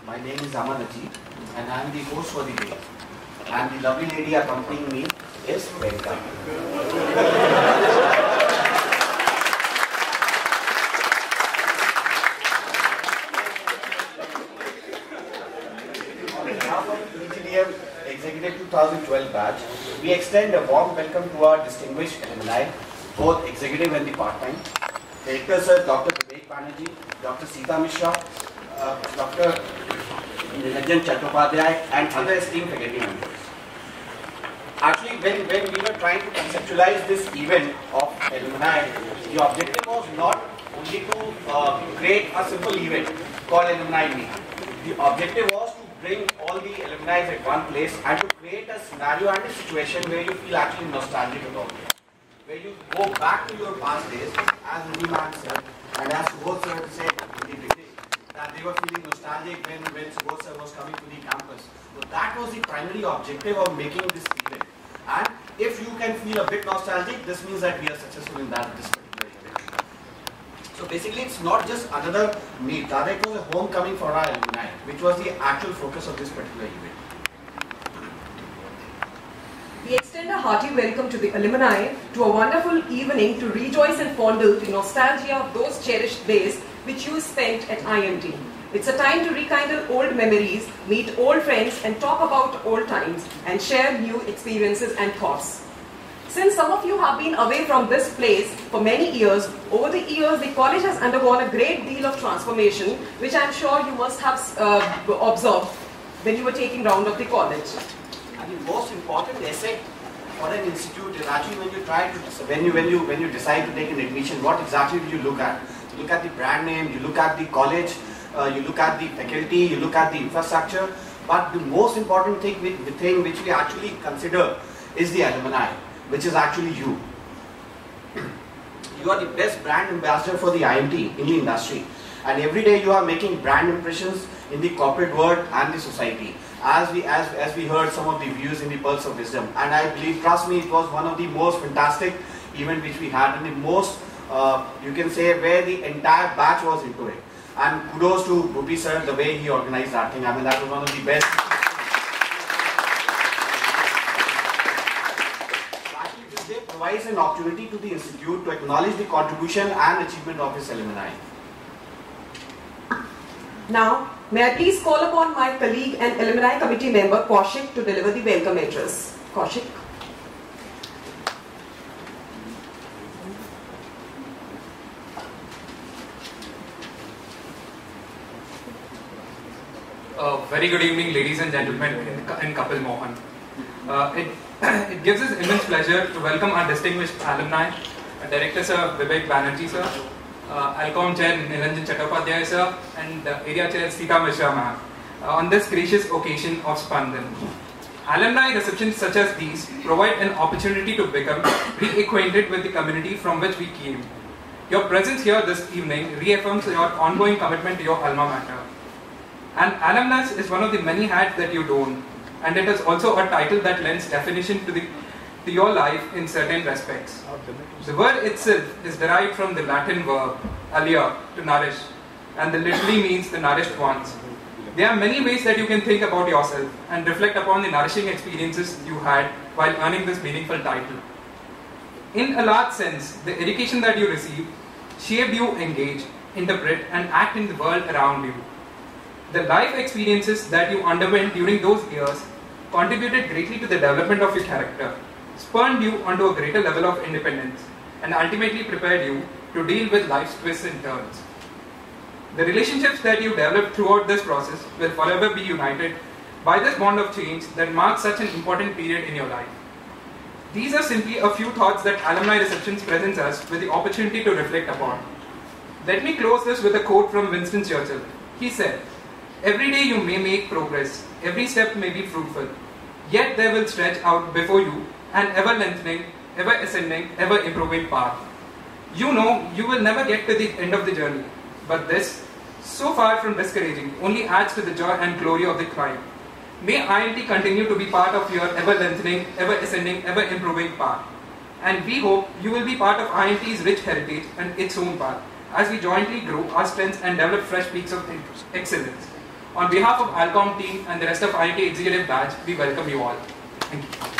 My name is Aman Ajit and I am the host for the day. And the lovely lady accompanying me is Venka. On behalf of EGDM Executive 2012 batch, we extend a warm welcome to our distinguished alumni, both executive and the part-time. Director Sir Dr. Vivek Banerjee, Dr. Sita Mishra, Dr. Nilanjan Chattopadhyay and other esteemed faculty members. Actually, when we were trying to conceptualize this event of alumni, the objective was not only to create a simple event called Alumni Meet. The objective was to bring all the alumni at one place and to create a scenario and a situation where you feel actually nostalgic about it. Where you go back to your past days, as Rudiman said, and as Subodh sir said in the beginning, that they were feeling nostalgic when Subodh sir was coming to the campus. So that was the primary objective of making this event. And if you can feel a bit nostalgic, this means that we are successful in this particular event. So basically, it's not just another meet, rather it was a homecoming for our alumni, which was the actual focus of this particular event. We extend a hearty welcome to the alumni to a wonderful evening to rejoice and fondle the nostalgia of those cherished days which you spent at IMT. It's a time to rekindle old memories, meet old friends and talk about old times and share new experiences and thoughts. Since some of you have been away from this place for many years, over the years the college has undergone a great deal of transformation, which I'm sure you must have observed when you were taking round of the college. And the most important asset for an institute is actually when you try to when you decide to take an admission, what exactly do you look at? You look at the brand name, you look at the college, you look at the faculty, you look at the infrastructure. But the most important thing which we actually consider is the alumni, which is actually you. You are the best brand ambassador for the IMT in the industry, and every day you are making brand impressions in the corporate world and the society. As we heard some of the views in the Pulse of Wisdom, and I believe, trust me, it was one of the most fantastic event which we had, and the most you can say where the entire batch was into it. And kudos to Bhupi sir, the way he organized that thing. I mean, that was one of the best. Actually, this day provides an opportunity to the institute to acknowledge the contribution and achievement of its alumni. Now, may I please call upon my colleague and alumni committee member Kaushik to deliver the welcome address. Kaushik. Very good evening, ladies and gentlemen, in Kapil Mohan. It gives us immense pleasure to welcome our distinguished alumni, Director Sir Vivek Banerjee Sir, Alcom Chair Nilanjan Chattopadhyay Sir, and Area Chair Sita Mishra Ma'am, on this gracious occasion of Spandan. Alumni receptions such as these provide an opportunity to become reacquainted with the community from which we came. Your presence here this evening reaffirms your ongoing commitment to your alma mater. And alumnus is one of the many hats that you don, and it is also a title that lends definition to your life in certain respects. The word itself is derived from the Latin verb alia, to nourish, and literally means the nourished ones. There are many ways that you can think about yourself and reflect upon the nourishing experiences you had while earning this meaningful title. In a large sense, the education that you received shaped you engage, interpret, and act in the world around you. The life experiences that you underwent during those years contributed greatly to the development of your character, spurred you onto a greater level of independence, and ultimately prepared you to deal with life's twists and turns. The relationships that you developed throughout this process will forever be united by this bond of change that marks such an important period in your life. These are simply a few thoughts that Alumni Receptions presents us with the opportunity to reflect upon. Let me close this with a quote from Winston Churchill. He said, "Every day you may make progress, every step may be fruitful, yet there will stretch out before you an ever-lengthening, ever-ascending, ever-improving path. You know you will never get to the end of the journey, but this, so far from discouraging, only adds to the joy and glory of the climb. May IMT continue to be part of your ever-lengthening, ever-ascending, ever-improving path. And we hope you will be part of IMT's rich heritage and its own path, as we jointly grow our strengths and develop fresh peaks of excellence. On behalf of Alcom team and the rest of IIT executive batch, we welcome you all. Thank you.